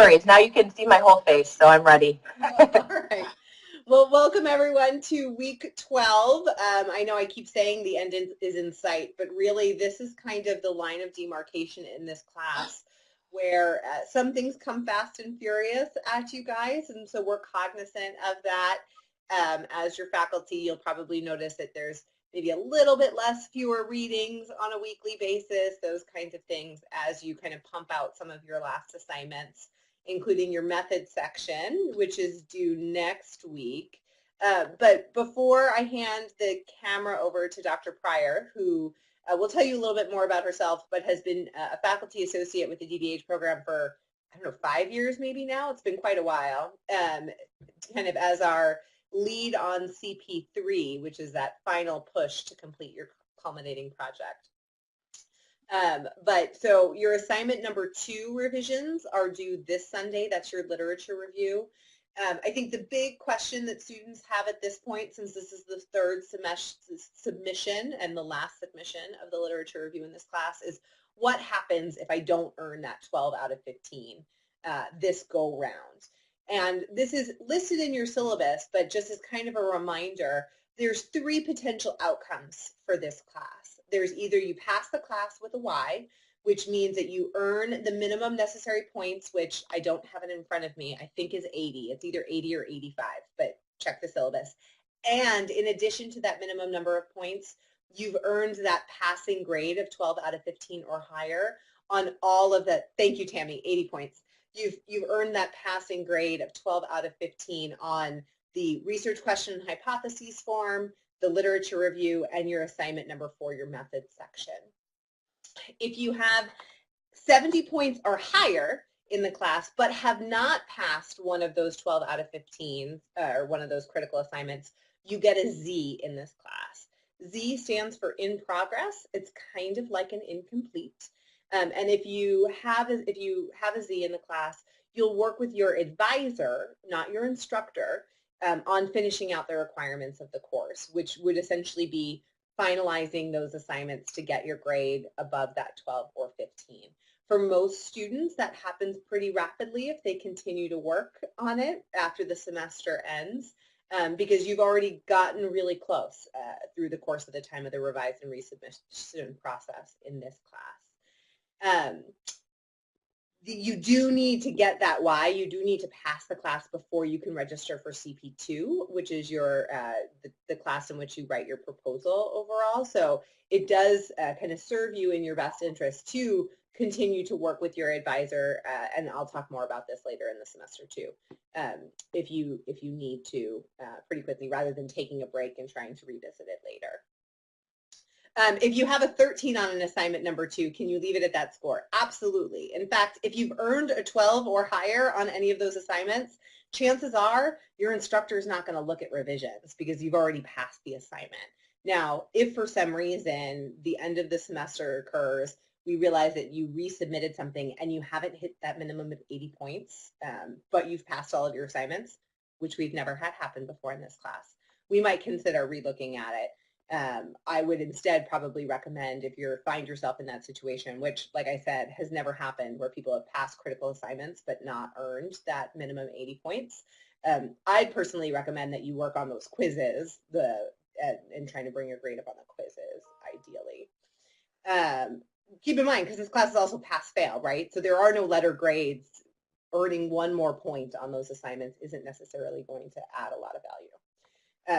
worries. Now you can see my whole face, so I'm ready. All right. Well, welcome everyone to week 12. I know I keep saying the end is in sight, but really this is kind of the line of demarcation in this class where some things come fast and furious at you guys, and so we're cognizant of that. As your faculty, you'll probably notice that there's maybe a little bit fewer readings on a weekly basis, those kinds of things as you kind of pump out some of your last assignments, including your method section, which is due next week. But before I hand the camera over to Dr. Pryor, who will tell you a little bit more about herself, but has been a faculty associate with the DBH program for, I don't know, 5 years maybe now. It's been quite a while, kind of as our lead on CP3, which is that final push to complete your culminating project. But so your assignment number 2 revisions are due this Sunday. That's your literature review. I think the big question that students have at this point, since this is the third submission and the last submission of the literature review in this class, is what happens if I don't earn that 12 out of 15 this go round? And this is listed in your syllabus, but just as kind of a reminder, there's 3 potential outcomes for this class. There's either you pass the class with a Y, which means that you earn the minimum necessary points, which I don't have it in front of me, I think is 80. It's either 80 or 85, but check the syllabus. And in addition to that minimum number of points, you've earned that passing grade of 12 out of 15 or higher on all of the, thank you, Tammy, 80 points. You've earned that passing grade of 12 out of 15 on the research question and hypotheses form, the literature review, and your assignment number 4, your methods section. If you have 70 points or higher in the class, but have not passed one of those 12 out of 15 or one of those critical assignments, you get a Z in this class. Z stands for in progress. It's kind of like an incomplete. And if you have a Z in the class, you'll work with your advisor, not your instructor, on finishing out the requirements of the course, which would essentially be finalizing those assignments to get your grade above that 12 or 15. For most students, that happens pretty rapidly if they continue to work on it after the semester ends, because you've already gotten really close through the course of the time of the revise and resubmission process in this class. You do need to get that Y. You do need to pass the class before you can register for CP2, which is your the class in which you write your proposal overall. So it does kind of serve you in your best interest to continue to work with your advisor, and I'll talk more about this later in the semester too, if you need to pretty quickly, rather than taking a break and trying to revisit it later. If you have a 13 on an assignment number 2, can you leave it at that score? Absolutely. In fact, if you've earned a 12 or higher on any of those assignments, chances are your instructor is not going to look at revisions because you've already passed the assignment. Now, if for some reason the end of the semester occurs, we realize that you resubmitted something and you haven't hit that minimum of 80 points, but you've passed all of your assignments, which we've never had happen before in this class, we might consider relooking at it. I would instead probably recommend, if you find yourself in that situation, which, like I said, has never happened, where people have passed critical assignments but not earned that minimum 80 points, I'd personally recommend that you work on those quizzes and trying to bring your grade up on the quizzes, ideally. Keep in mind, because this class is also pass-fail, right? So there are no letter grades. Earning one more point on those assignments isn't necessarily going to add a lot of value.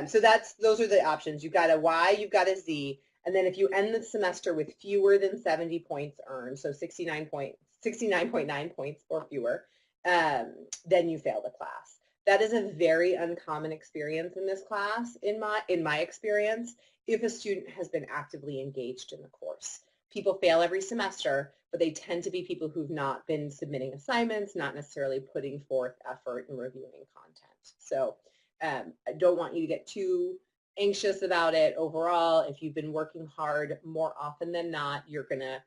So those are the options. You've got a Y, you've got a Z, and then if you end the semester with fewer than 70 points earned, so 69.9 points or fewer, then you fail the class. That is a very uncommon experience in this class, in my experience, if a student has been actively engaged in the course. People fail every semester, but they tend to be people who've not been submitting assignments, not necessarily putting forth effort in reviewing content. So I don't want you to get too anxious about it overall. If you've been working hard, more often than not, you're going to,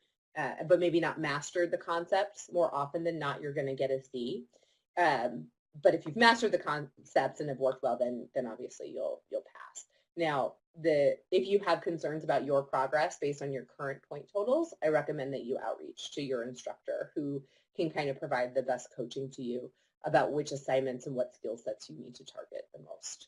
but maybe not mastered the concepts, more often than not, you're going to get a C. But if you've mastered the concepts and have worked well, then obviously you'll pass. Now, if you have concerns about your progress based on your current point totals, I recommend that you outreach to your instructor, who can kind of provide the best coaching to you about which assignments and what skill sets you need to target the most.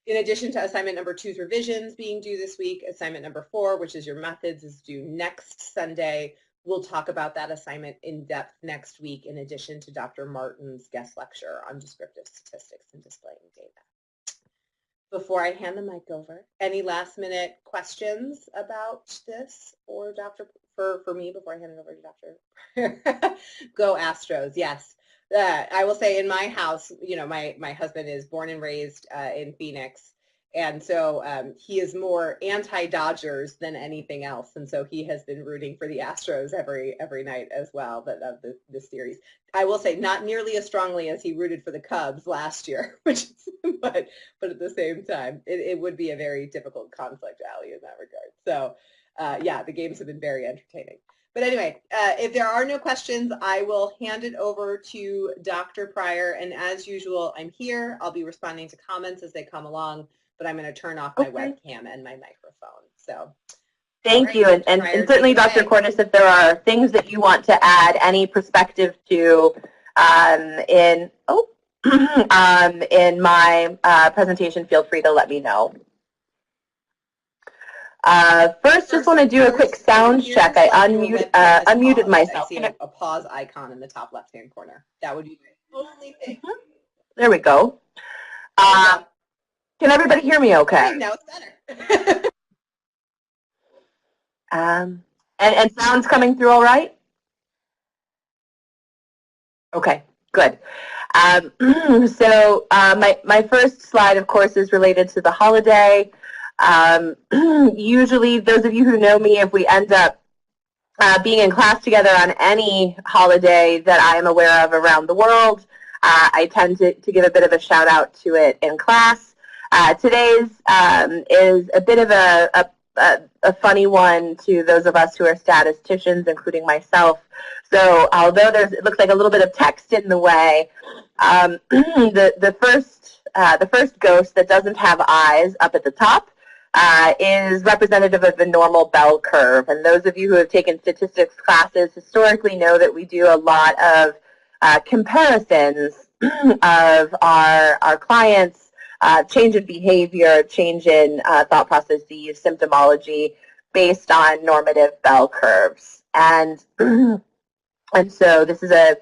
In addition to assignment number 2's revisions being due this week, assignment number 4, which is your methods, is due next Sunday. We'll talk about that assignment in depth next week, in addition to Dr. Martin's guest lecture on descriptive statistics and displaying data. Before I hand the mic over, any last minute questions about this or for me before I hand it over to Dr. Go Astros, yes. I will say in my house, you know, my husband is born and raised in Phoenix, and so he is more anti-Dodgers than anything else, and so he has been rooting for the Astros every night as well, but of this series. I will say not nearly as strongly as he rooted for the Cubs last year, but at the same time, it would be a very difficult conflict, Allie, in that regard. So yeah, the games have been very entertaining. But anyway, if there are no questions, I will hand it over to Dr. Pryor. And as usual, I'm here. I'll be responding to comments as they come along, but I'm going to turn off my webcam and my microphone. So thank you. And certainly, Dr. Cordes, if there are things that you want to add any perspective to in my presentation, feel free to let me know. First, just want to do a quick sound check. I unmuted myself. I see a pause icon in the top left-hand corner. That would be my only thing. There we go. Can everybody hear me okay? Okay, now it's better. And sound's coming through all right? Okay, good. So my first slide, of course, is related to the holiday. Usually, those of you who know me, if we end up being in class together on any holiday that I am aware of around the world, I tend to give a bit of a shout out to it in class. Today's is a bit of a funny one to those of us who are statisticians, including myself. So although it looks like a little bit of text in the way, the first ghost that doesn't have eyes up at the top is representative of the normal bell curve. And those of you who have taken statistics classes historically know that we do a lot of comparisons of our clients, change in behavior, change in thought processes, symptomology, based on normative bell curves. And so this is a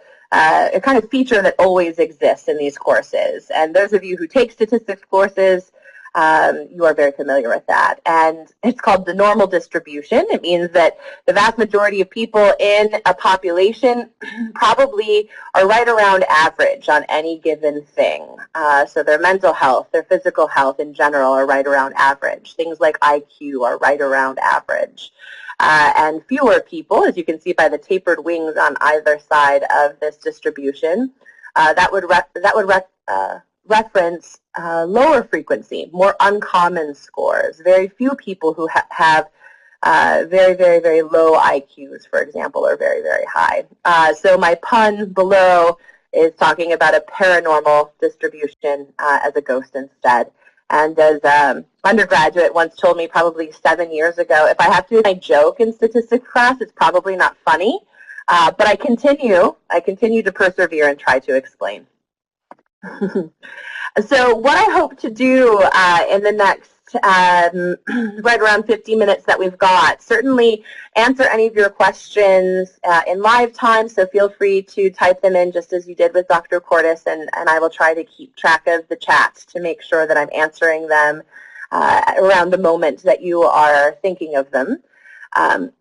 kind of feature that always exists in these courses. And those of you who take statistics courses, you are very familiar with that. And it's called the normal distribution. It means that the vast majority of people in a population probably are right around average on any given thing. So their mental health, their physical health in general are right around average. Things like IQ are right around average. And fewer people, as you can see by the tapered wings on either side of this distribution, that would reference lower frequency, more uncommon scores. Very few people who have very, very, very low IQs, for example, or very, very high. So my pun below is talking about a paranormal distribution as a ghost instead. And as undergraduate once told me probably 7 years ago, if I have to do my joke in statistics class, it's probably not funny. But I continue to persevere and try to explain. So what I hope to do in the next right around 50 minutes that we've got, certainly answer any of your questions in live time, so feel free to type them in just as you did with Dr. Cordes, and I will try to keep track of the chats to make sure that I'm answering them around the moment that you are thinking of them. I'm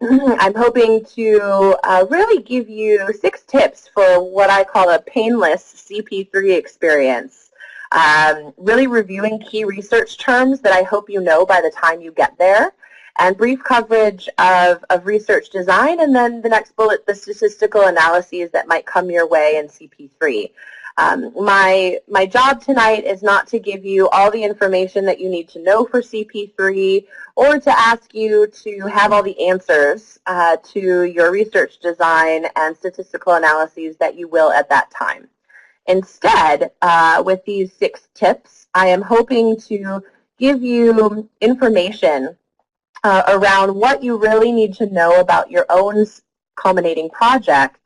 hoping to really give you 6 tips for what I call a painless CP3 experience. Really reviewing key research terms that I hope you know by the time you get there, and brief coverage of research design, and then the next bullet, the statistical analyses that might come your way in CP3. My job tonight is not to give you all the information that you need to know for CP3 or to ask you to have all the answers to your research design and statistical analyses that you will at that time. Instead, with these 6 tips, I am hoping to give you information around what you really need to know about your own culminating projects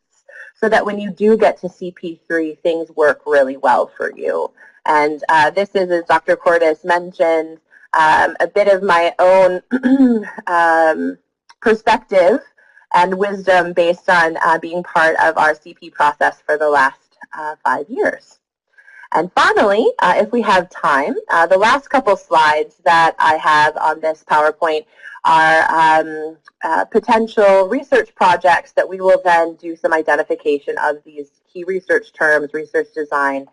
so that when you do get to CP3, things work really well for you. And this is, as Dr. Cordes mentioned, a bit of my own perspective and wisdom based on being part of our CP process for the last 5 years. And finally, if we have time, the last couple slides that I have on this PowerPoint are potential research projects that we will then do some identification of these key research terms, research design,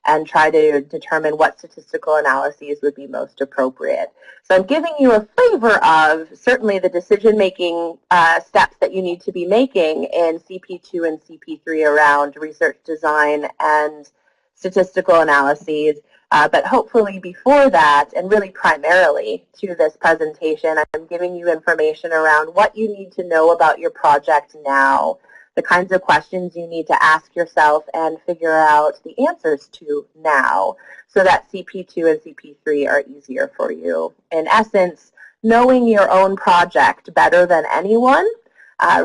and try to determine what statistical analyses would be most appropriate. So I'm giving you a flavor of certainly the decision-making steps that you need to be making in CP2 and CP3 around research design and statistical analyses, but hopefully before that, and really primarily to this presentation, I'm giving you information around what you need to know about your project now, the kinds of questions you need to ask yourself and figure out the answers to now, so that CP2 and CP3 are easier for you. In essence, knowing your own project better than anyone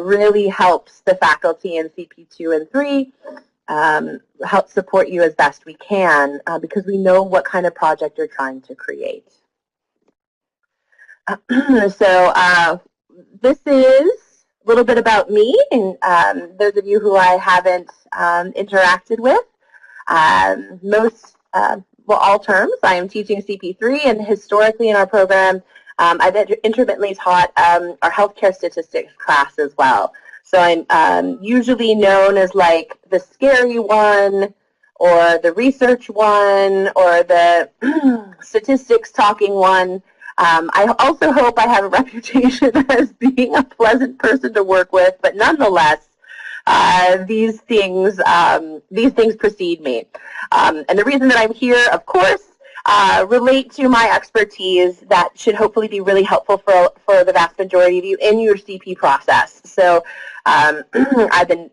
really helps the faculty in CP2 and 3 help support you as best we can because we know what kind of project you're trying to create. So this is a little bit about me, and those of you who I haven't interacted with. Well, all terms, I am teaching CP3, and historically in our program, I've intermittently taught our healthcare statistics class as well. So I'm usually known as like the scary one, or the research one, or the statistics talking one. I also hope I have a reputation as being a pleasant person to work with, but nonetheless, these things precede me. And the reason that I'm here, of course, relate to my expertise that should hopefully be really helpful for the vast majority of you in your CP process. So I've been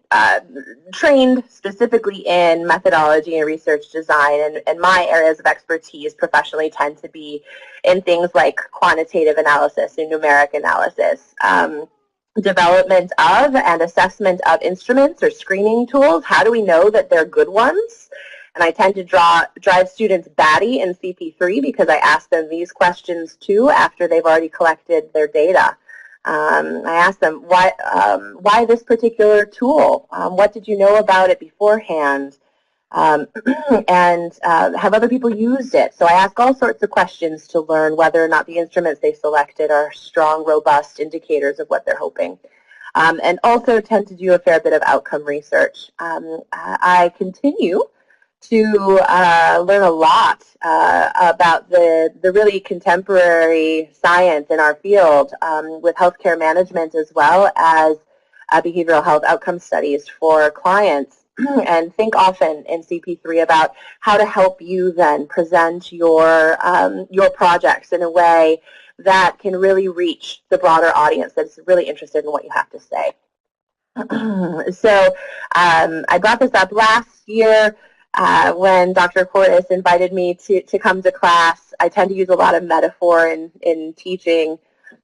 trained specifically in methodology and research design, and my areas of expertise professionally tend to be in things like quantitative analysis and numeric analysis. Development of and assessment of instruments or screening tools. How do we know that they're good ones? And I tend to drive students batty in CP3 because I ask them these questions too after they've already collected their data. I ask them, why this particular tool? What did you know about it beforehand? And have other people used it? So I ask all sorts of questions to learn whether or not the instruments they selected are strong, robust indicators of what they're hoping. And also tend to do a fair bit of outcome research. I continue to learn a lot about the really contemporary science in our field with healthcare management as well as behavioral health outcome studies for clients. And think often in CP3 about how to help you then present your projects in a way that can really reach the broader audience that's really interested in what you have to say. So I brought this up last year when Dr. Cordes invited me to come to class. I tend to use a lot of metaphor in teaching.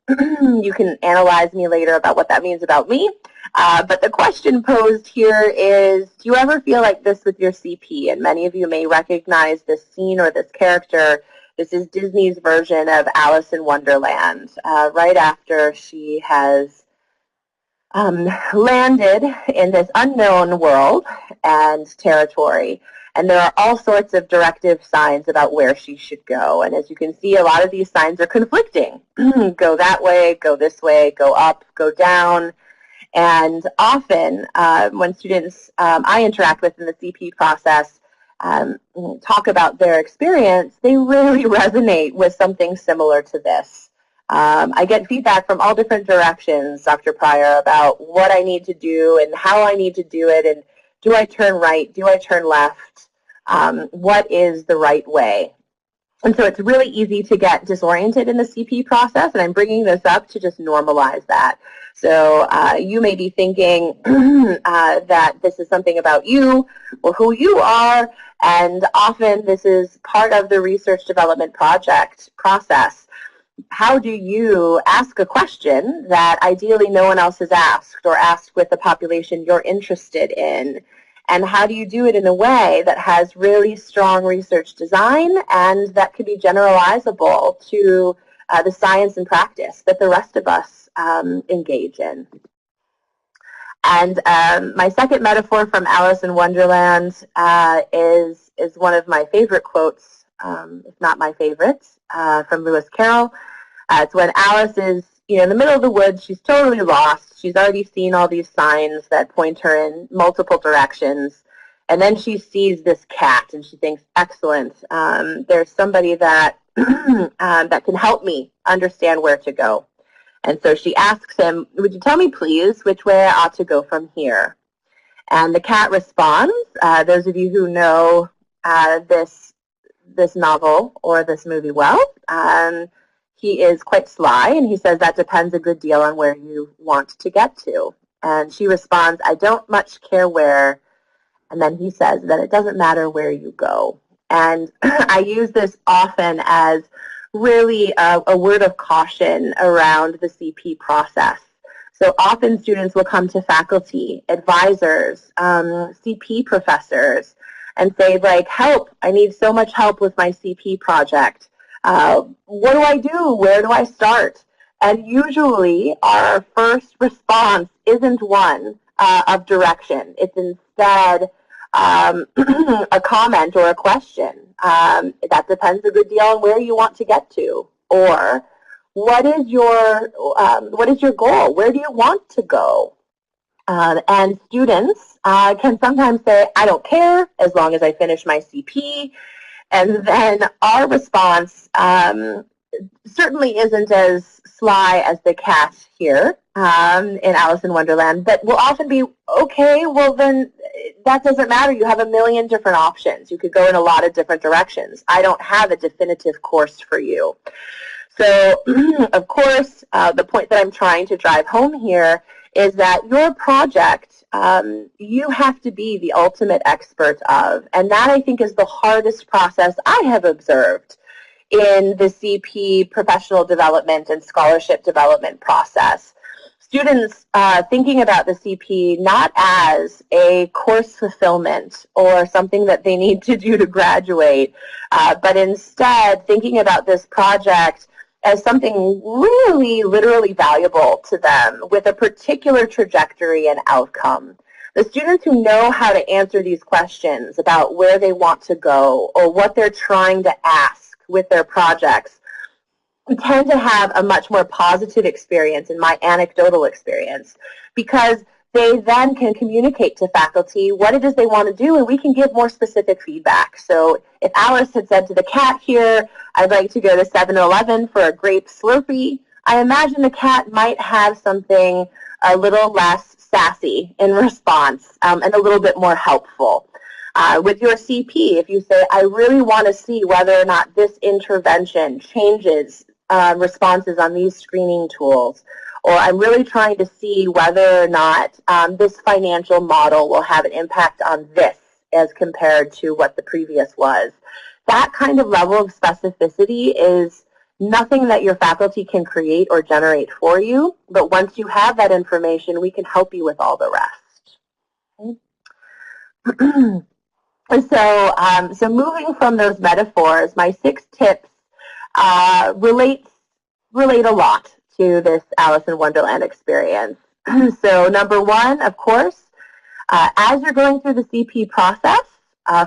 You can analyze me later about what that means about me. But the question posed here is, do you ever feel like this with your CP? And many of you may recognize this scene or this character. This is Disney's version of Alice in Wonderland, right after she has landed in this unknown world and territory. And there are all sorts of directive signs about where she should go. And as you can see, a lot of these signs are conflicting. Go that way, go this way, go up, go down. And often when students I interact with in the CP process talk about their experience, they really resonate with something similar to this. I get feedback from all different directions, Dr. Pryor, about what I need to do and how I need to do it, and do I turn right, do I turn left, what is the right way? And so it's really easy to get disoriented in the CP process, and I'm bringing this up to just normalize that. So you may be thinking that this is something about you or who you are, and often this is part of the research development project process. how do you ask a question that ideally no one else has asked, or asked with the population you're interested in? And how do you do it in a way that has really strong research design and that can be generalizable to the science and practice that the rest of us engage in? And my second metaphor from Alice in Wonderland is one of my favorite quotes, if not my favorite, from Lewis Carroll. It's when Alice is, in the middle of the woods. She's totally lost. She's already seen all these signs that point her in multiple directions. And then she sees this cat, and she thinks, excellent, there's somebody that, that can help me understand where to go. And so she asks him, would you tell me, please, which way I ought to go from here? And the cat responds, those of you who know this novel or this movie well, he is quite sly, and he says that depends a good deal on where you want to get to. And she responds, I don't much care where. And then he says that it doesn't matter where you go. And I use this often as really a word of caution around the CP process. So often students will come to faculty, advisors, CP professors, and say, like, help, I need so much help with my CP project. What do I do? Where do I start? And usually our first response isn't one of direction. It's instead a comment or a question. That depends a good deal on where you want to get to. Or what is your goal? Where do you want to go? And students can sometimes say, I don't care as long as I finish my CP. And then our response certainly isn't as sly as the cat here in Alice in Wonderland, but will often be, okay, well then that doesn't matter. You have a million different options. You could go in a lot of different directions. I don't have a definitive course for you. So, of course, the point that I'm trying to drive home here is that your project, you have to be the ultimate expert of. And that, I think, is the hardest process I have observed in the CP professional development and scholarship development process. Students thinking about the CP not as a course fulfillment or something that they need to do to graduate, but instead thinking about this project as something really literally valuable to them with a particular trajectory and outcome. The students who know how to answer these questions about where they want to go or what they're trying to ask with their projects tend to have a much more positive experience, in my anecdotal experience, because they then can communicate to faculty what it is they want to do, and we can give more specific feedback. So if Alice had said to the cat here, I'd like to go to 7-Eleven for a grape Slurpee, I imagine the cat might have something a little less sassy in response and a little bit more helpful. With your CP, if you say, I really want to see whether or not this intervention changes responses on these screening tools, or I'm really trying to see whether or not this financial model will have an impact on this as compared to what the previous was. That kind of level of specificity is nothing that your faculty can create or generate for you, but once you have that information, we can help you with all the rest. Okay. So moving from those metaphors, my 6 tips relate a lot to this Alice in Wonderland experience. So number 1, of course, as you're going through the CP process,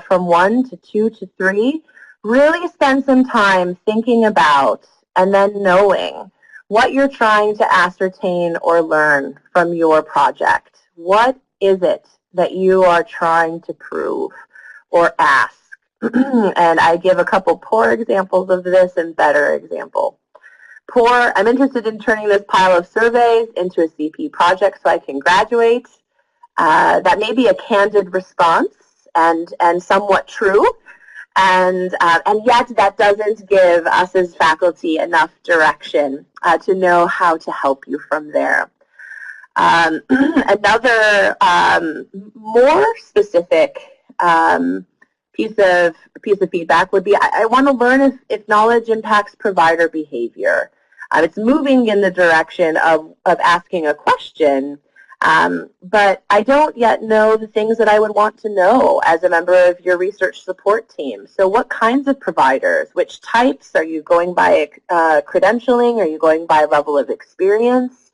from 1 to 2 to 3, really spend some time thinking about and then knowing what you're trying to ascertain or learn from your project. What is it that you are trying to prove or ask? And I give a couple poor examples of this and better example. Poor, I'm interested in turning this pile of surveys into a CP project so I can graduate. That may be a candid response and somewhat true, and yet that doesn't give us as faculty enough direction to know how to help you from there. Another more specific piece of feedback would be, I want to learn if knowledge impacts provider behavior. It's moving in the direction of asking a question, but I don't yet know the things that I would want to know as a member of your research support team. So what kinds of providers, which types? Are you going by credentialing? Are you going by level of experience?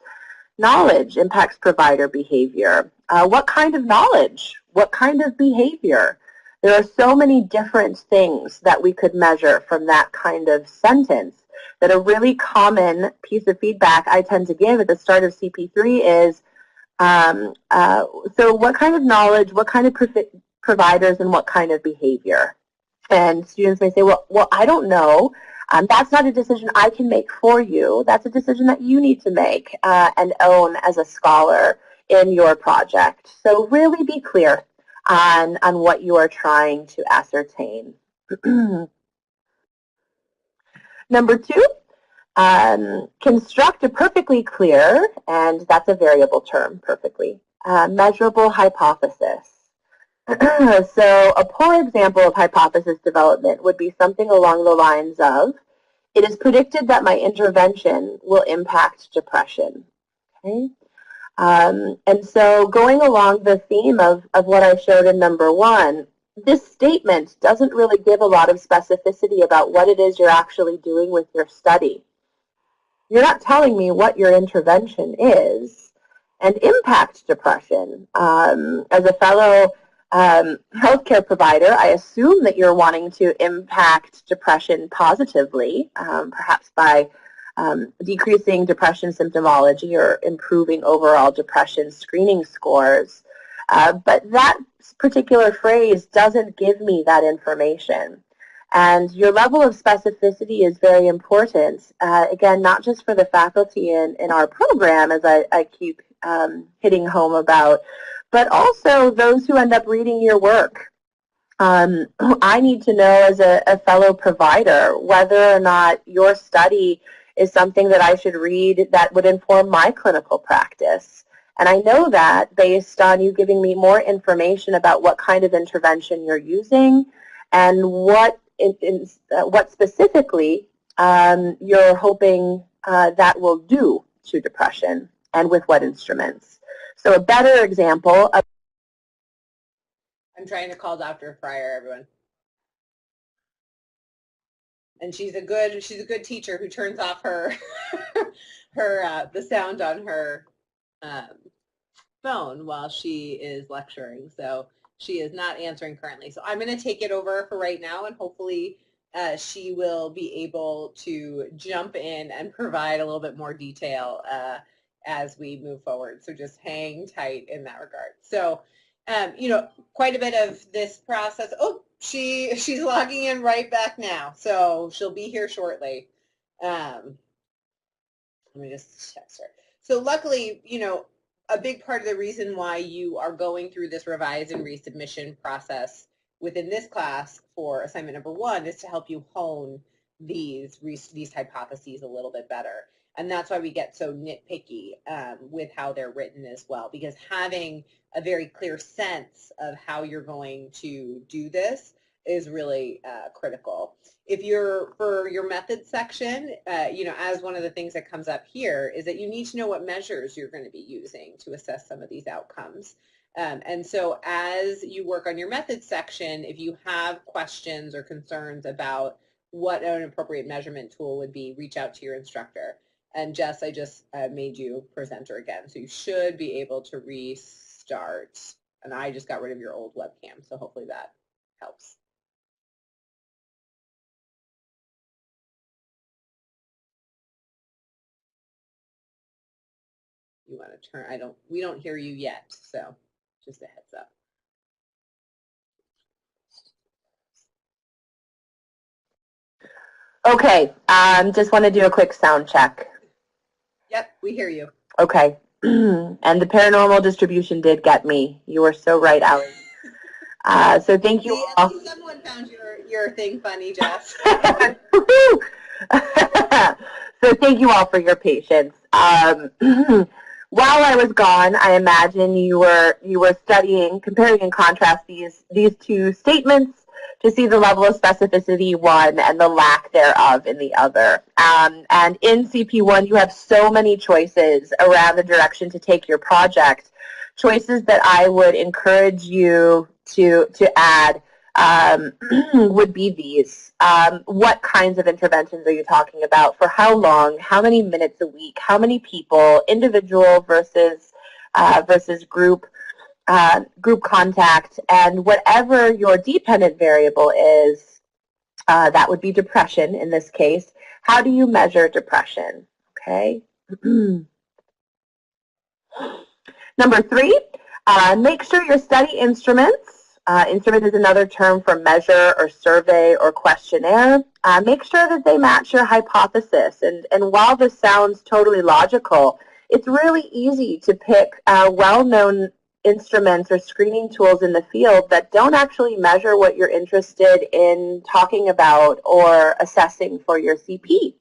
Knowledge impacts provider behavior. What kind of knowledge? What kind of behavior? There are so many different things that we could measure from that kind of sentence that a really common piece of feedback I tend to give at the start of CP3 is, so what kind of knowledge, what kind of providers, and what kind of behavior? And students may say, well, I don't know. That's not a decision I can make for you. That's a decision that you need to make and own as a scholar in your project. So really be clear on what you are trying to ascertain. Number 2, construct a perfectly clear, and that's a variable term, perfectly, measurable hypothesis. So a poor example of hypothesis development would be something along the lines of, it is predicted that my intervention will impact depression. Okay? And so going along the theme of what I showed in number 1, this statement doesn't really give a lot of specificity about what it is you're actually doing with your study. You're not telling me what your intervention is. And impact depression. As a fellow healthcare provider, I assume that you're wanting to impact depression positively, perhaps by decreasing depression symptomology or improving overall depression screening scores. But that particular phrase doesn't give me that information. And your level of specificity is very important, again, not just for the faculty in our program, as I keep hitting home about, but also those who end up reading your work. I need to know as a fellow provider whether or not your study is something that I should read that would inform my clinical practice. And I know that based on you giving me more information about what kind of intervention you're using and what specifically you're hoping that will do to depression and with what instruments. So a better example of... I'm trying to call Dr. Fryer, everyone. And she's a good teacher who turns off her the sound on her phone while she is lecturing. So she is not answering currently. So I'm going to take it over for right now, and hopefully she will be able to jump in and provide a little bit more detail as we move forward. So just hang tight in that regard. So, you know, quite a bit of this process. Oh, she's logging in right back now. So she'll be here shortly. Let me just text her. So luckily, you know, a big part of the reason why you are going through this revise and resubmission process within this class for assignment number 1 is to help you hone these hypotheses a little bit better. And that's why we get so nitpicky with how they're written as well, because having a very clear sense of how you're going to do this is really critical. If you're, for your methods section, you know, as one of the things that comes up here is that you need to know what measures you're going to be using to assess some of these outcomes. And so as you work on your methods section, if you have questions or concerns about what an appropriate measurement tool would be, reach out to your instructor. And Jess, I just made you presenter again, so you should be able to restart. And I just got rid of your old webcam, so hopefully that helps. You want to turn, we don't hear you yet, so just a heads up. Okay, just want to do a quick sound check. Yep, we hear you. Okay, and the paranormal distribution did get me. You were so right, Allie. So thank you all. At least someone found your thing funny, Jess. So thank you all for your patience. While I was gone, I imagine you were studying, comparing and contrast these two statements to see the level of specificity one and the lack thereof in the other. And in CP1, you have so many choices around the direction to take your project, choices that I would encourage you to add would be these. What kinds of interventions are you talking about? For how long? How many minutes a week? How many people? Individual versus group contact, and whatever your dependent variable is, that would be depression in this case. How do you measure depression? Okay. Number 3, make sure your study instruments, instrument is another term for measure or survey or questionnaire, make sure that they match your hypothesis. And while this sounds totally logical, it's really easy to pick well-known instruments or screening tools in the field that don't actually measure what you're interested in talking about or assessing for your CP.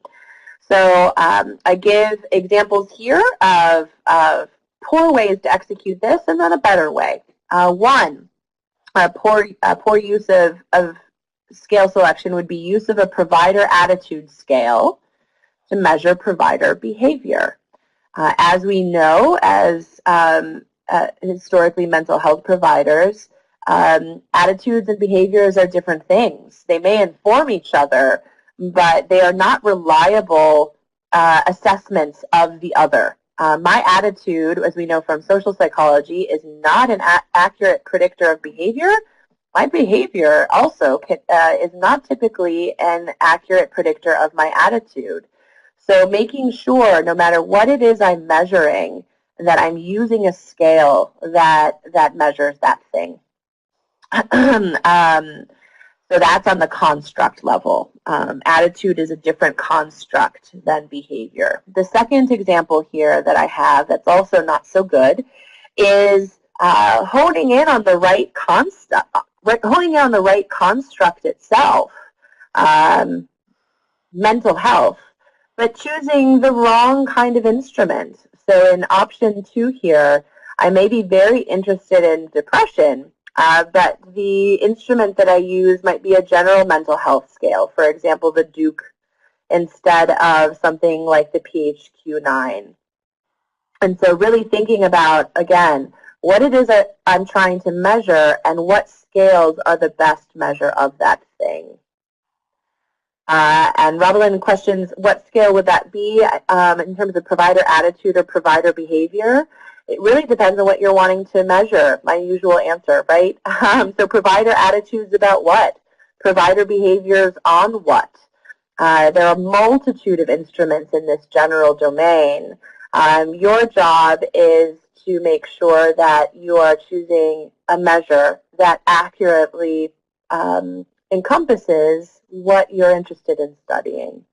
So I give examples here of poor ways to execute this and then a better way. One, poor use of scale selection would be use of a provider attitude scale to measure provider behavior. As we know, as historically mental health providers, attitudes and behaviors are different things. They may inform each other, but they are not reliable assessments of the other. My attitude, as we know from social psychology, is not an accurate predictor of behavior. My behavior also is not typically an accurate predictor of my attitude. So making sure, no matter what it is I'm measuring, that I'm using a scale that measures that thing. So that's on the construct level. Attitude is a different construct than behavior. The second example here that I have that's also not so good is honing in on the right construct itself, mental health, but choosing the wrong kind of instrument. So in option 2 here, I may be very interested in depression, but the instrument that I use might be a general mental health scale, for example, the Duke, instead of something like the PHQ-9. And so really thinking about, again, what it is that I'm trying to measure and what scales are the best measure of that thing. And Robelyn questions, what scale would that be in terms of provider attitude or provider behavior? It really depends on what you're wanting to measure, my usual answer, right? So provider attitudes about what? Provider behaviors on what? There are a multitude of instruments in this general domain. Your job is to make sure that you are choosing a measure that accurately encompasses what you're interested in studying.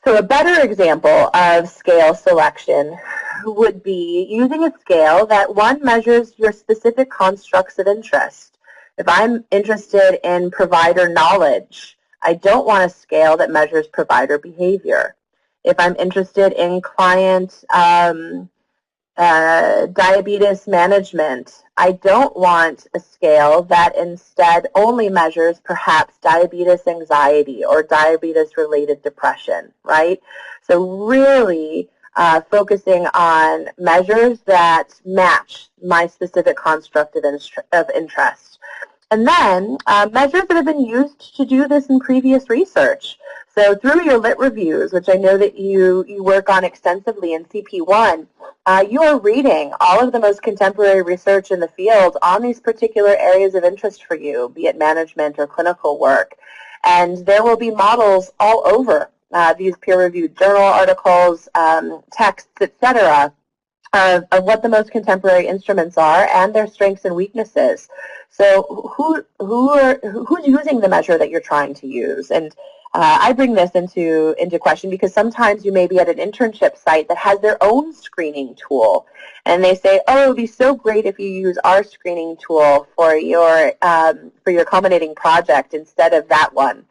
So a better example of scale selection would be using a scale that, one, measures your specific constructs of interest. If I'm interested in provider knowledge, I don't want a scale that measures provider behavior. If I'm interested in client diabetes management, I don't want a scale that instead only measures perhaps diabetes anxiety or diabetes-related depression, right? So really focusing on measures that match my specific construct of interest. And then measures that have been used to do this in previous research. So through your lit reviews, which I know that you work on extensively in CP1, you are reading all of the most contemporary research in the field on these particular areas of interest for you, be it management or clinical work. And there will be models all over these peer-reviewed journal articles, texts, etc., of what the most contemporary instruments are and their strengths and weaknesses. So who's using the measure that you're trying to use? And I bring this into question because sometimes you may be at an internship site that has their own screening tool, and they say, "Oh, it would be so great if you use our screening tool for your culminating project instead of that one,"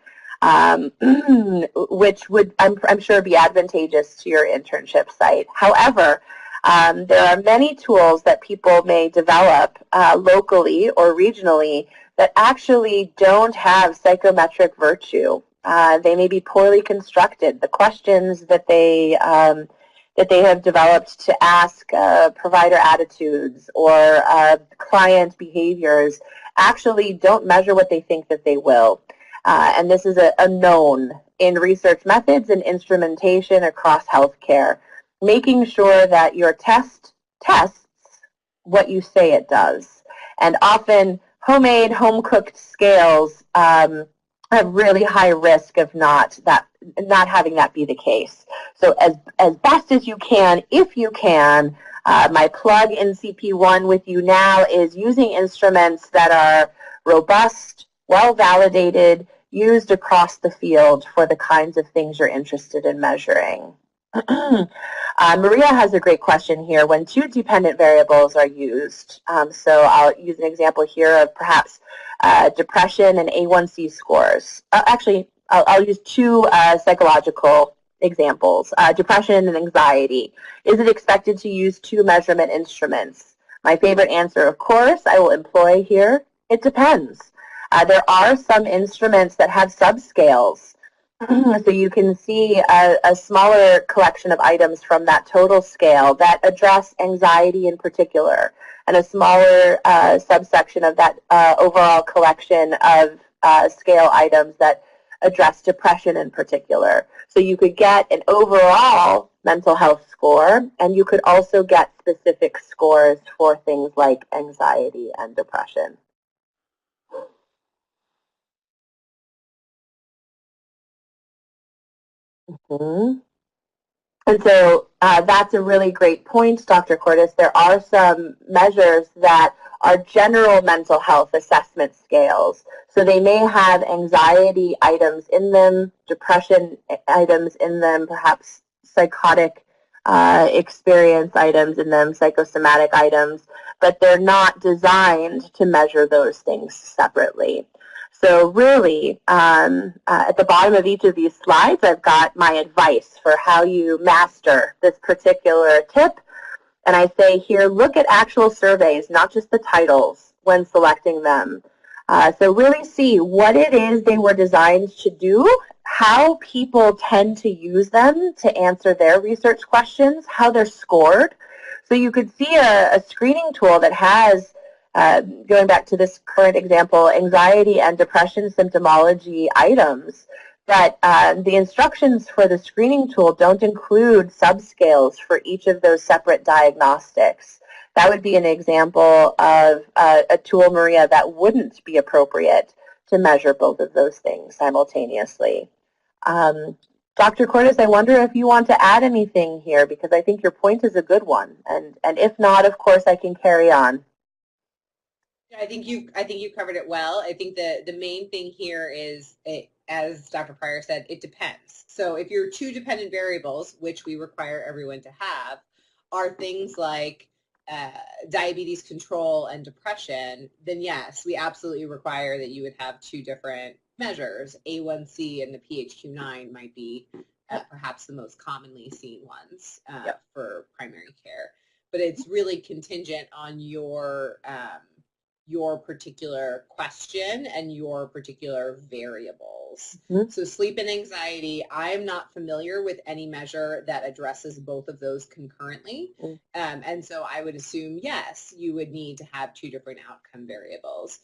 which would, I'm sure, be advantageous to your internship site. However, There are many tools that people may develop locally or regionally that actually don't have psychometric virtue. They may be poorly constructed. The questions that they have developed to ask provider attitudes or client behaviors actually don't measure what they think that they will. And this is a known in research methods and instrumentation across healthcare. Making sure that your test tests what you say it does. And often homemade, home-cooked scales have really high risk of not having that be the case. So as best as you can, if you can, my plug in CP1 with you now is using instruments that are robust, well-validated, used across the field for the kinds of things you're interested in measuring. Maria has a great question here. When two dependent variables are used, so I'll use an example here of perhaps depression and A1C scores. Actually, I'll use two psychological examples, depression and anxiety. Is it expected to use two measurement instruments? My favorite answer, of course, I will employ here, it depends. There are some instruments that have subscales. So you can see a smaller collection of items from that total scale that address anxiety in particular, and a smaller subsection of that overall collection of scale items that address depression in particular. So you could get an overall mental health score, and you could also get specific scores for things like anxiety and depression. Mm-hmm. And so that's a really great point, Dr. Cordes. There are some measures that are general mental health assessment scales. So they may have anxiety items in them, depression items in them, perhaps psychotic experience items in them, psychosomatic items, but they're not designed to measure those things separately. So really, at the bottom of each of these slides, I've got my advice for how you master this particular tip. And I say here, look at actual surveys, not just the titles, when selecting them. So really see what it is they were designed to do, how people tend to use them to answer their research questions, how they're scored. So you could see a screening tool that has going back to this current example, anxiety and depression symptomology items, but the instructions for the screening tool don't include subscales for each of those separate diagnostics. That would be an example of a tool, Maria, that wouldn't be appropriate to measure both of those things simultaneously. Dr. Cordes, I wonder if you want to add anything here, because I think your point is a good one. And if not, of course, I can carry on. I think you covered it well. I think the main thing here is, as Dr. Pryor said, it depends. So if your two dependent variables, which we require everyone to have, are things like diabetes control and depression, then yes, we absolutely require that you would have two different measures. A1C and the PHQ-9 might be perhaps the most commonly seen ones for primary care. But it's really contingent on your particular question and your particular variables. Mm-hmm. So sleep and anxiety, I'm not familiar with any measure that addresses both of those concurrently. Mm-hmm. And so I would assume, yes, you would need to have two different outcome variables.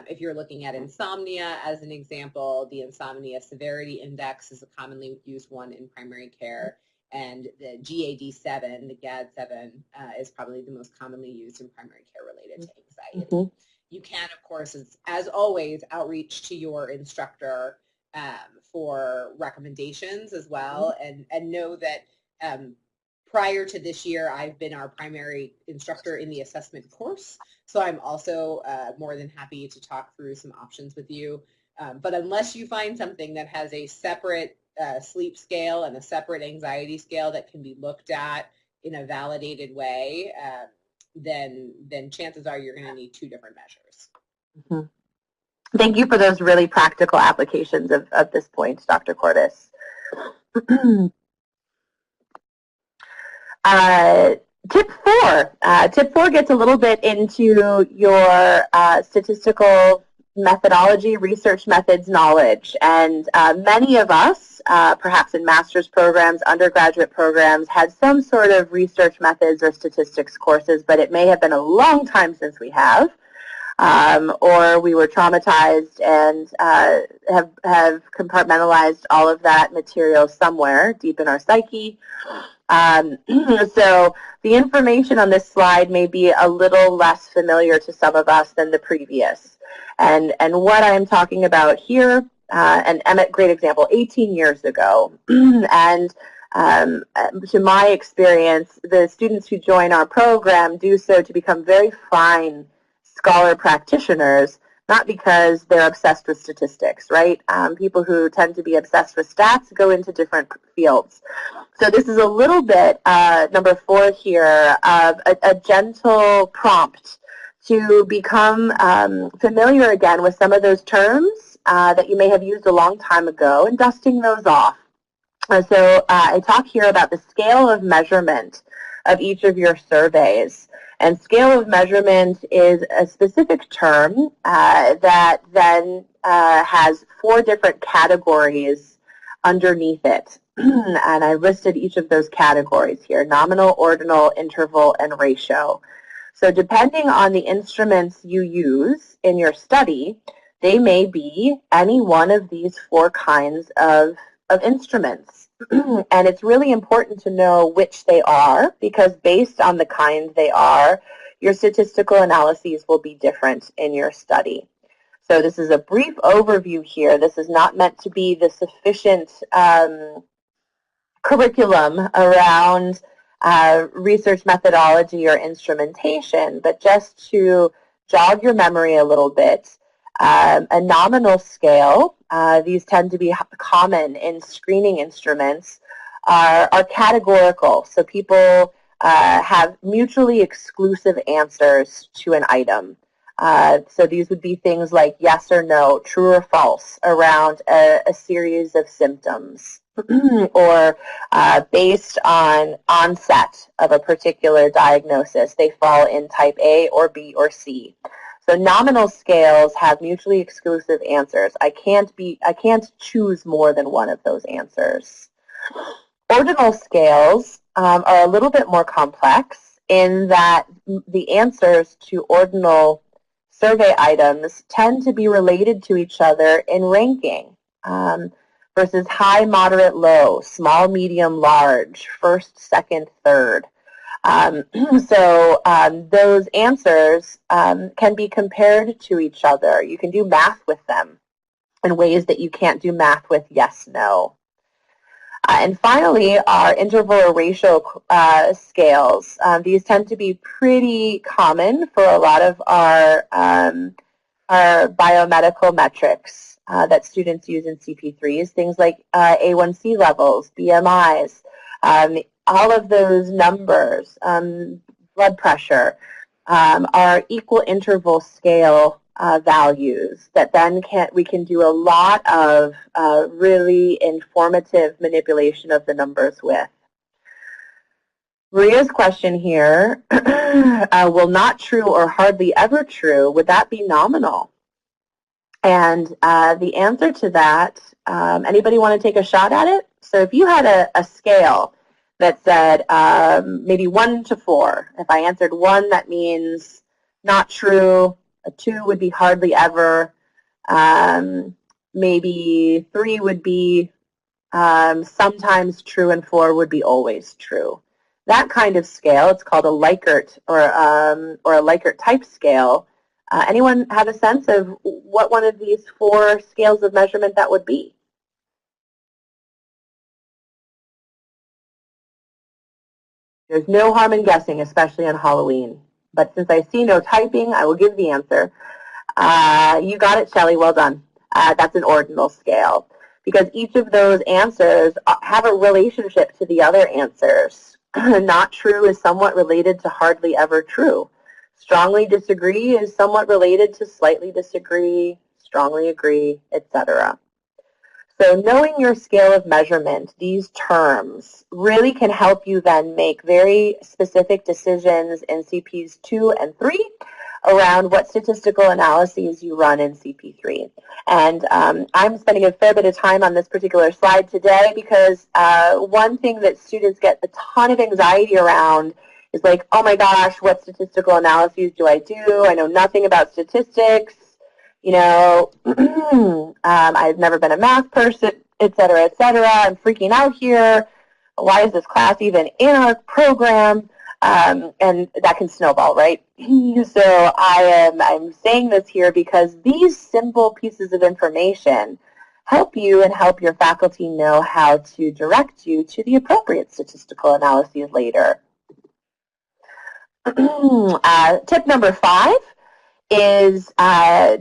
If you're looking at insomnia as an example, the Insomnia Severity Index is a commonly used one in primary care. And the GAD-7, the GAD-7, is probably the most commonly used in primary care related to anxiety. Mm-hmm. You can, of course, as always, outreach to your instructor for recommendations as well, and know that prior to this year, I've been our primary instructor in the assessment course, so I'm also more than happy to talk through some options with you. But unless you find something that has a separate sleep scale and a separate anxiety scale that can be looked at in a validated way, then chances are you're going to need two different measures. Mm-hmm. Thank you for those really practical applications of this point, Dr. Cordes. Tip four. Tip four gets a little bit into your statistical methodology, research methods knowledge. And many of us, perhaps in master's programs, undergraduate programs, had some sort of research methods or statistics courses, but it may have been a long time since we have. Or we were traumatized and have compartmentalized all of that material somewhere deep in our psyche. So the information on this slide may be a little less familiar to some of us than the previous. And what I'm talking about here, and Emmett, great example, 18 years ago. And to my experience, the students who join our program do so to become very fine scholar practitioners, not because they're obsessed with statistics, right? People who tend to be obsessed with stats go into different fields. So this is a little bit, number four here, of a gentle prompt to become familiar again with some of those terms that you may have used a long time ago and dusting those off. So I talk here about the scale of measurement of each of your surveys. And scale of measurement is a specific term that then has four different categories underneath it. And I listed each of those categories here: nominal, ordinal, interval, and ratio. So depending on the instruments you use in your study, they may be any one of these four kinds of instruments. And it's really important to know which they are, because based on the kind they are, your statistical analyses will be different in your study. So this is a brief overview here. This is not meant to be the sufficient curriculum around research methodology or instrumentation, but just to jog your memory a little bit. A nominal scale, these tend to be common in screening instruments, are categorical. So people have mutually exclusive answers to an item. So these would be things like yes or no, true or false, around a series of symptoms. Or based on onset of a particular diagnosis, they fall in type A or B or C. So nominal scales have mutually exclusive answers. I can't choose more than one of those answers. Ordinal scales are a little bit more complex in that the answers to ordinal survey items tend to be related to each other in ranking versus high, moderate, low, small, medium, large, first, second, third. So those answers can be compared to each other. You can do math with them in ways that you can't do math with yes, no. And finally, our interval or ratio scales. These tend to be pretty common for a lot of our biomedical metrics that students use in CP3s, things like A1C levels, BMIs, all of those numbers, blood pressure, are equal interval scale values that then we can do a lot of really informative manipulation of the numbers with. Maria's question here, will not true or hardly ever true, would that be nominal? And the answer to that, anybody want to take a shot at it? So if you had a scale that said maybe 1 to 4, if I answered 1, that means not true. A 2 would be hardly ever. Maybe 3 would be sometimes true, and 4 would be always true. That kind of scale, it's called a Likert or a Likert type scale. Anyone have a sense of what one of these 4 scales of measurement that would be? There's no harm in guessing, especially on Halloween. But since I see no typing, I will give the answer. You got it, Shelley. Well done. That's an ordinal scale, because each of those answers have a relationship to the other answers. Not true is somewhat related to hardly ever true. Strongly disagree is somewhat related to slightly disagree, strongly agree, etc. So knowing your scale of measurement, these terms, really can help you then make very specific decisions in CPs 2 and 3 around what statistical analyses you run in CP3. And I'm spending a fair bit of time on this particular slide today because one thing that students get a ton of anxiety around is like, oh my gosh, what statistical analyses do I do? I know nothing about statistics. You know, I've never been a math person, et cetera, et cetera. I'm freaking out here. Why is this class even in our program? And that can snowball, right? So I'm saying this here because these simple pieces of information help you and help your faculty know how to direct you to the appropriate statistical analyses later. Tip number 5 is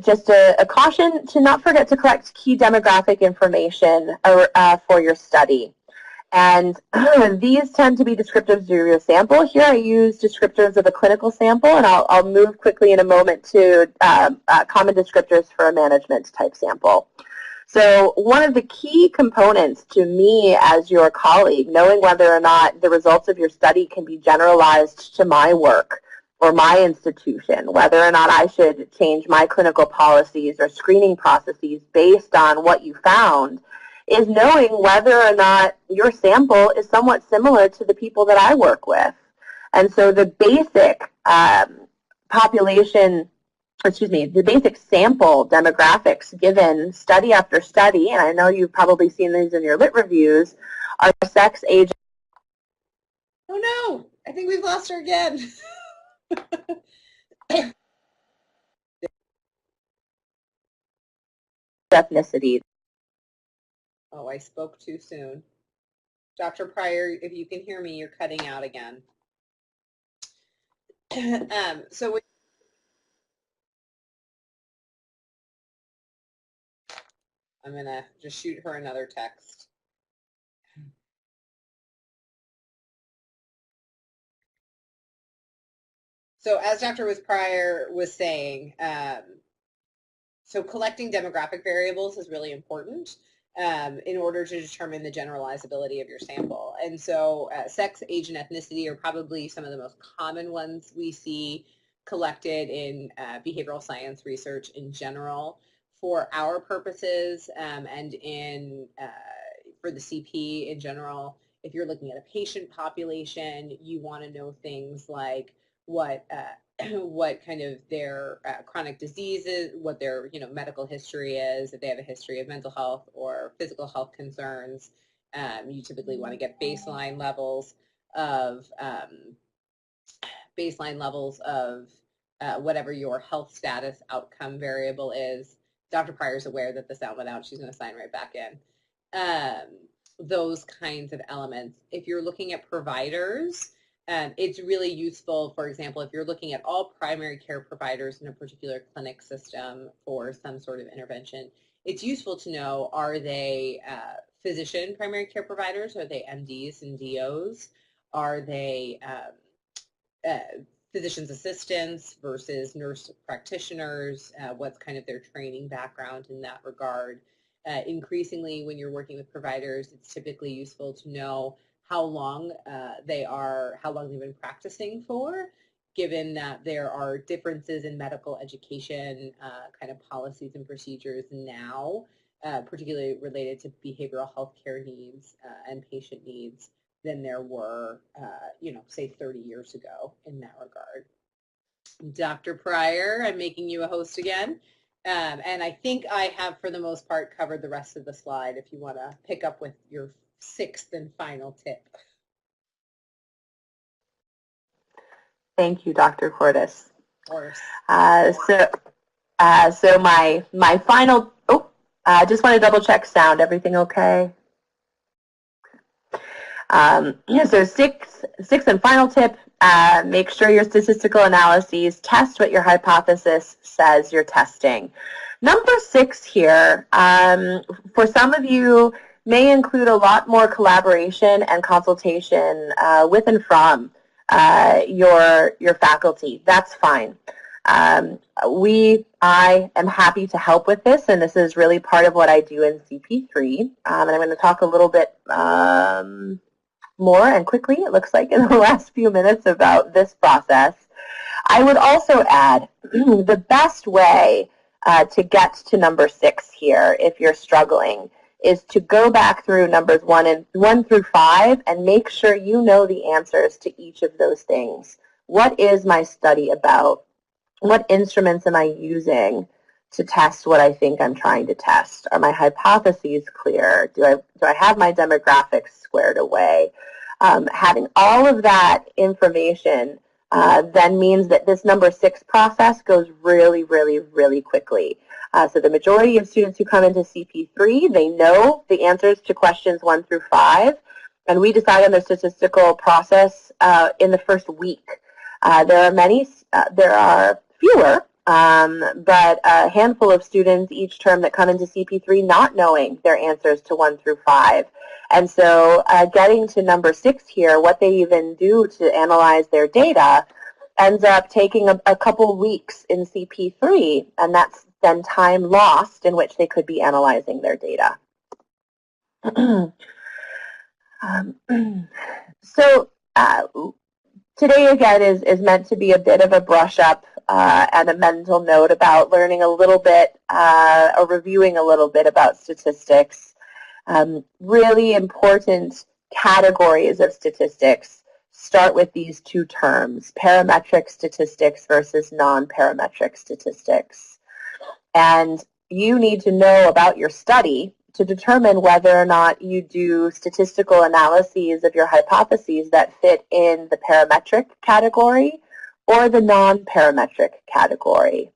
just a caution to not forget to collect key demographic information for your study. And these tend to be descriptors of your sample. Here I use descriptors of a clinical sample, and I'll move quickly in a moment to common descriptors for a management type sample. So one of the key components to me as your colleague, knowing whether or not the results of your study can be generalized to my work or my institution, whether or not I should change my clinical policies or screening processes based on what you found, is knowing whether or not your sample is somewhat similar to the people that I work with. And so the basic the basic sample demographics given study after study, and I know you've probably seen these in your lit reviews, are sex, age. Oh no, I think we've lost her again. Ethnicity. Oh, I spoke too soon. Dr. Pryor, if you can hear me, you're cutting out again. So I'm going to just shoot her another text. So as Dr. Pryor was saying, so collecting demographic variables is really important in order to determine the generalizability of your sample. And so sex, age, and ethnicity are probably some of the most common ones we see collected in behavioral science research in general. For our purposes and for the CP in general, if you're looking at a patient population, you want to know things like what kind of their chronic diseases, what their medical history is, if they have a history of mental health or physical health concerns. You typically want to get baseline levels of whatever your health status outcome variable is. Dr. Pryor's aware that the sound went out. She's going to sign right back in. Those kinds of elements. If you're looking at providers, it's really useful, for example, if you're looking at all primary care providers in a particular clinic system for some sort of intervention, it's useful to know, are they physician primary care providers? Are they MDs and DOs? Are they physician's assistants versus nurse practitioners? What's kind of their training background in that regard? Increasingly, when you're working with providers, it's typically useful to know how long they've been practicing for, given that there are differences in medical education kind of policies and procedures now, particularly related to behavioral health care needs and patient needs, than there were, say 30 years ago in that regard. Dr. Pryor, I'm making you a host again. And I think I have, for the most part, covered the rest of the slide if you want to pick up with your 6th and final tip. Thank you, Dr. Cordes. Of course. So my final, just want to double check sound. Everything okay? So sixth and final tip, make sure your statistical analyses test what your hypothesis says you're testing. Number 6 here, for some of you, may include a lot more collaboration and consultation with and from your faculty. That's fine. I am happy to help with this, and this is really part of what I do in CP3. And I'm going to talk a little bit more and quickly, it looks like, in the last few minutes about this process. I would also add the best way to get to number 6 here, if you're struggling, is to go back through numbers 1 through 5 and make sure you know the answers to each of those things. What is my study about? What instruments am I using to test what I think I'm trying to test? Are my hypotheses clear? Do I have my demographics squared away? Having all of that information then means that this number 6 process goes really, really, really quickly. So the majority of students who come into CP3, they know the answers to questions 1 through 5, and we decide on the statistical process in the first week. There are fewer, but a handful of students each term that come into CP3 not knowing their answers to 1 through 5. And so getting to number 6 here, what they even do to analyze their data, ends up taking a couple weeks in CP3, and that's then time lost in which they could be analyzing their data. So today, again, is meant to be a bit of a brush up and a mental note about learning a little bit or reviewing a little bit about statistics. Really important categories of statistics start with these two terms, parametric statistics versus non-parametric statistics. And you need to know about your study to determine whether or not you do statistical analyses of your hypotheses that fit in the parametric category or the non-parametric category.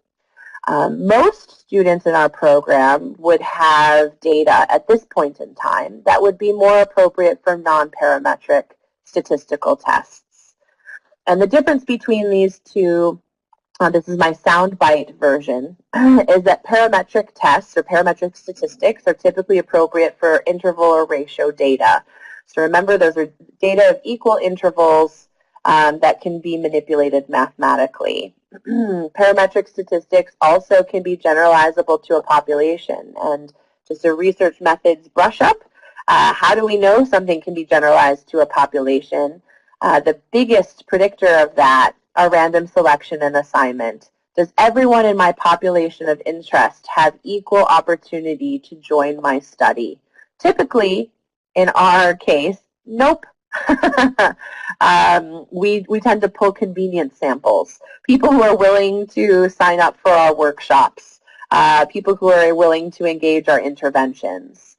Most students in our program would have data at this point in time that would be more appropriate for non-parametric statistical tests. And the difference between these two, this is my soundbite version, is that parametric tests or parametric statistics are typically appropriate for interval or ratio data. So remember, those are data of equal intervals that can be manipulated mathematically. Parametric statistics also can be generalizable to a population. And just a research methods brush up, how do we know something can be generalized to a population? The biggest predictor of that are random selection and assignment. Does everyone in my population of interest have equal opportunity to join my study? Typically, in our case, nope. We tend to pull convenience samples, people who are willing to sign up for our workshops, people who are willing to engage our interventions.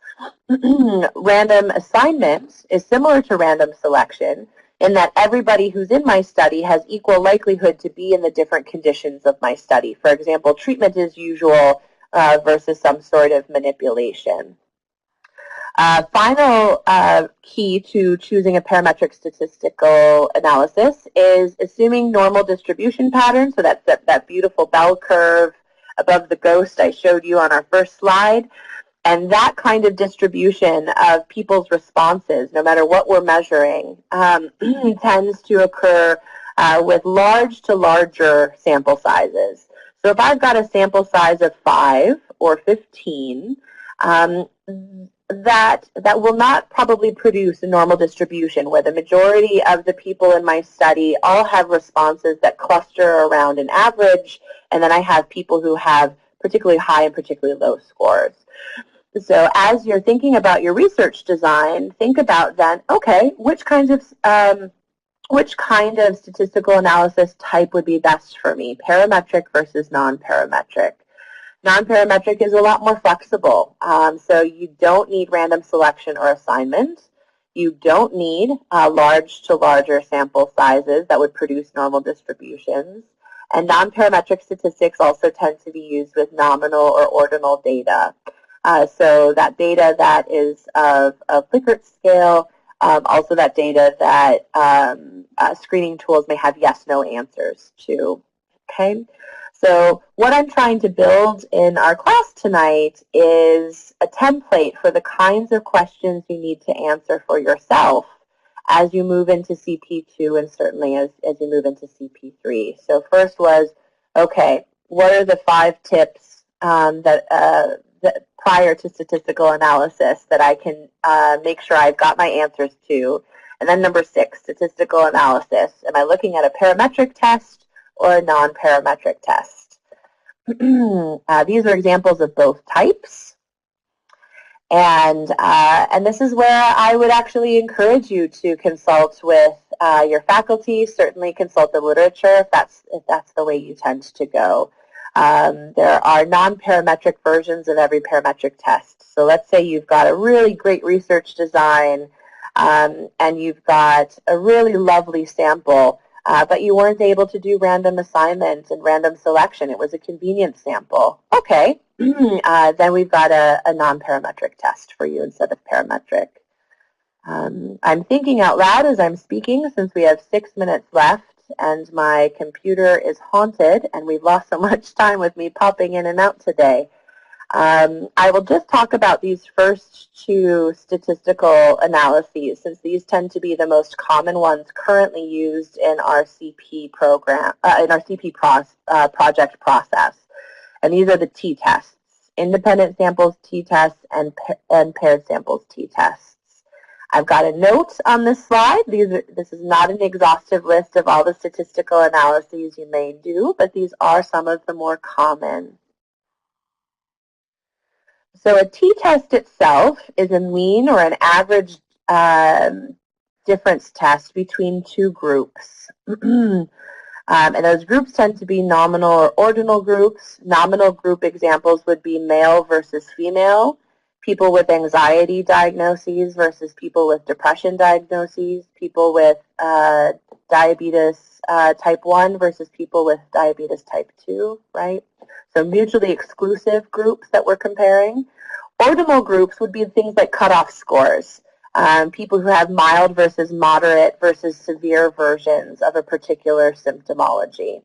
Random assignment is similar to random selection in that everybody who's in my study has equal likelihood to be in the different conditions of my study. For example, treatment as usual versus some sort of manipulation. Final key to choosing a parametric statistical analysis is assuming normal distribution pattern, so that's that beautiful bell curve above the ghost I showed you on our first slide. And that kind of distribution of people's responses, no matter what we're measuring, tends to occur with large to larger sample sizes. So if I've got a sample size of 5 or 15, that will not probably produce a normal distribution where the majority of the people in my study all have responses that cluster around an average, and then I have people who have particularly high and particularly low scores. So as you're thinking about your research design, think about then, okay, which kind of statistical analysis type would be best for me, parametric versus non-parametric. Non-parametric is a lot more flexible, so you don't need random selection or assignment. You don't need large to larger sample sizes that would produce normal distributions. And non-parametric statistics also tend to be used with nominal or ordinal data. So that data that is of Likert scale, also that data that screening tools may have yes/no answers to. Okay, so what I'm trying to build in our class tonight is a template for the kinds of questions you need to answer for yourself as you move into CP2 and certainly as you move into CP3. So first was, okay, what are the 5 tips that prior to statistical analysis that I can make sure I've got my answers to? And then number 6, statistical analysis. Am I looking at a parametric test or a non-parametric test? These are examples of both types. And this is where I would actually encourage you to consult with your faculty. Certainly consult the literature if that's the way you tend to go. There are non-parametric versions of every parametric test. So let's say you've got a really great research design and you've got a really lovely sample, but you weren't able to do random assignment and random selection. It was a convenience sample. Okay, then we've got a non-parametric test for you instead of parametric. I'm thinking out loud as I'm speaking since we have 6 minutes left and my computer is haunted and we've lost so much time with me popping in and out today. I will just talk about these first 2 statistical analyses since these tend to be the most common ones currently used in our CP program, in our CP project process. And these are the t-tests, independent samples t-tests and paired samples t-tests. I've got a note on this slide. This is not an exhaustive list of all the statistical analyses you may do, but these are some of the more common. So a t-test itself is a mean or an average difference test between 2 groups. And those groups tend to be nominal or ordinal groups. Nominal group examples would be male versus female, people with anxiety diagnoses versus people with depression diagnoses, people with diabetes type 1 versus people with diabetes type 2, right? So mutually exclusive groups that we're comparing. Ordinal groups would be things like cutoff scores, people who have mild versus moderate versus severe versions of a particular symptomology.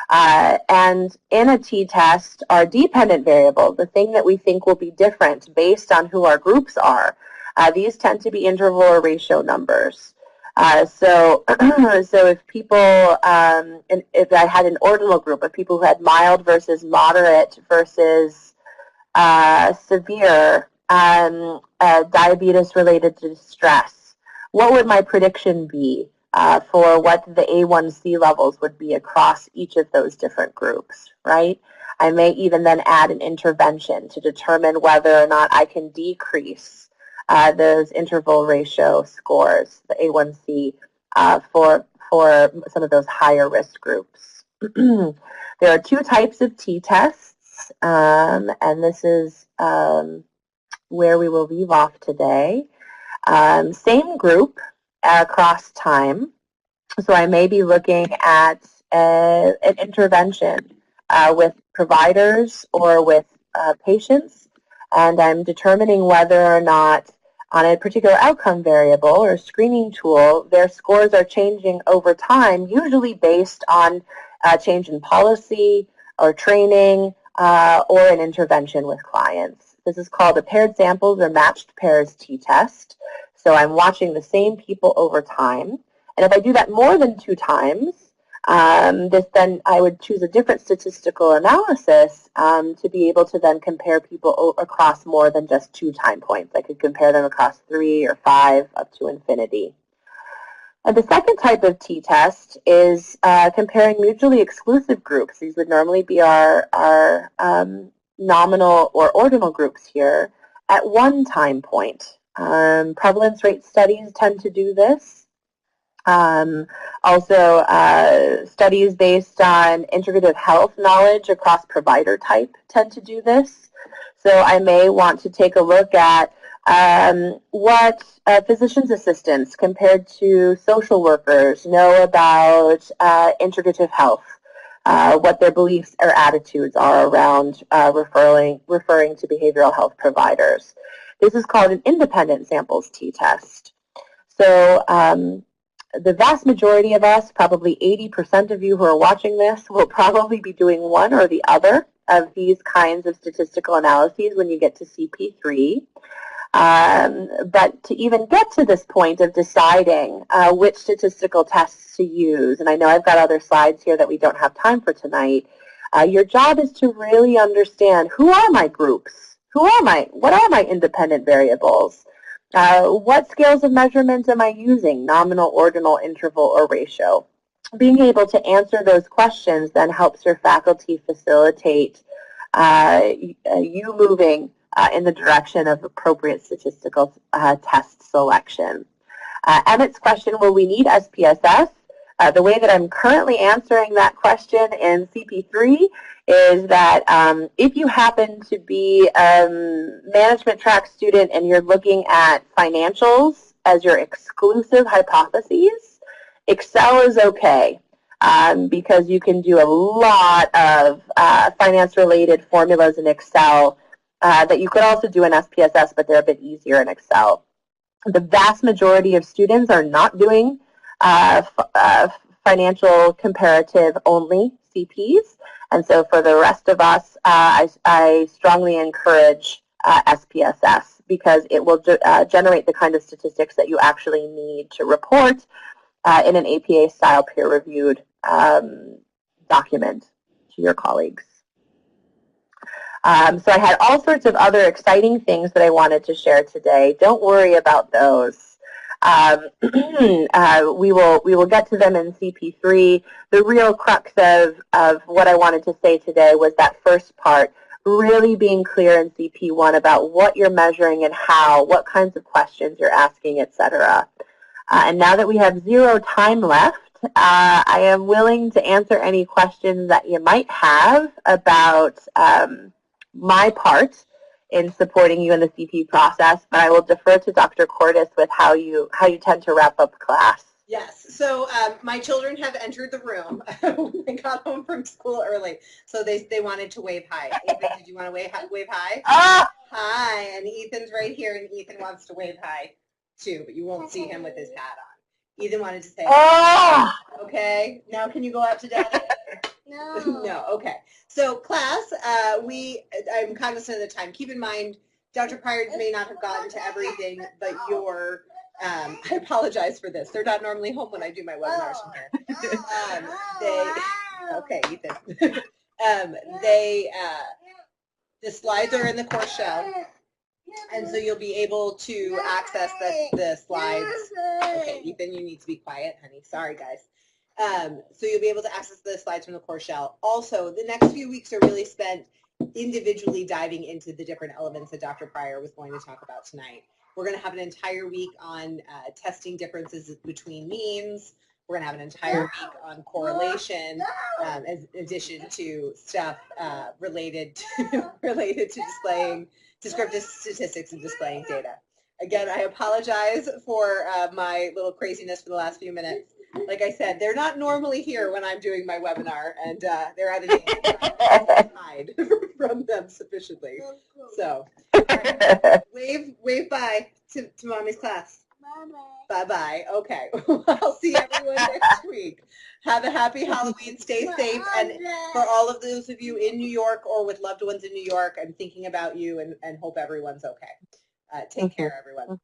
And in a t-test, our dependent variable, the thing that we think will be different based on who our groups are, these tend to be interval or ratio numbers. So if people, if I had an ordinal group of people who had mild versus moderate versus severe diabetes related to stress, what would my prediction be for what the A1C levels would be across each of those different groups, right? I may even then add an intervention to determine whether or not I can decrease those interval ratio scores, the A1C, for some of those higher risk groups. There are 2 types of t-tests, and this is where we will leave off today. Same group across time. So I may be looking at an intervention with providers or with patients, and I'm determining whether or not on a particular outcome variable or screening tool, their scores are changing over time, usually based on a change in policy or training or an intervention with clients. This is called a paired samples or matched pairs t-test. So I'm watching the same people over time. And if I do that more than 2 times, then I would choose a different statistical analysis to be able to then compare people across more than just 2 time points. I could compare them across 3 or 5 up to infinity. And the second type of t-test is comparing mutually exclusive groups. These would normally be our nominal or ordinal groups here at 1 time point. Prevalence rate studies tend to do this. Also, studies based on integrative health knowledge across provider type tend to do this. So I may want to take a look at what physician's assistants compared to social workers know about integrative health, what their beliefs or attitudes are around referring to behavioral health providers. This is called an independent samples t-test. So the vast majority of us, probably 80% of you who are watching this, will probably be doing one or the other of these kinds of statistical analyses when you get to CP3. But to even get to this point of deciding which statistical tests to use, and I know I've got other slides here that we don't have time for tonight, your job is to really understand who are my groups? What are my independent variables? What scales of measurement am I using? Nominal, ordinal, interval, or ratio? Being able to answer those questions then helps your faculty facilitate you moving in the direction of appropriate statistical test selection. Emmett's question, will we need SPSS? The way that I'm currently answering that question in CP3 is that if you happen to be a management track student and you're looking at financials as your exclusive hypotheses, Excel is okay. Because you can do a lot of finance-related formulas in Excel that you could also do in SPSS, but they're a bit easier in Excel. The vast majority of students are not doing financial comparative only CPs, and so for the rest of us, I strongly encourage SPSS because it will generate the kind of statistics that you actually need to report in an APA-style peer-reviewed document to your colleagues. So I had all sorts of other exciting things that I wanted to share today. Don't worry about those. We will get to them in CP3. The real crux of what I wanted to say today was that first part, really being clear in CP1 about what you're measuring and how, what kinds of questions you're asking, etc. And now that we have 0 time left, I am willing to answer any questions that you might have about my part in supporting you in the CP process, but I will defer to Dr. Cordes with how you tend to wrap up class. Yes, so my children have entered the room when they got home from school early, so they wanted to wave hi. Ethan, did you want to wave hi? Ah! Hi, and Ethan's right here, and Ethan wants to wave hi too, but you won't see him with his hat on. Ethan wanted to say hi. Okay, now can you go out to Daddy? No. No, okay. So class, I'm cognizant of the time. Keep in mind, Dr. Pryor may not have gotten to everything, but I apologize for this. They're not normally home when I do my webinars from here. Okay, Ethan. The slides are in the course shell, and so you'll be able to access the slides. Okay, Ethan, you need to be quiet, honey. Sorry, guys. So you'll be able to access the slides from the course shell. Also, the next few weeks are really spent individually diving into the different elements that Dr. Pryor was going to talk about tonight. We're going to have an entire week on testing differences between means. We're going to have an entire week on correlation, in addition to stuff related to displaying descriptive statistics and displaying data. Again, I apologize for my little craziness for the last few minutes. Like I said, they're not normally here when I'm doing my webinar, and they're at an age to hide from them sufficiently. So, right. wave bye to Mommy's class. Bye-bye. Bye-bye. Okay. I'll see everyone next week. Have a happy Halloween. Stay safe. And for all of those of you in New York or with loved ones in New York, I'm thinking about you and hope everyone's okay. Take care, everyone.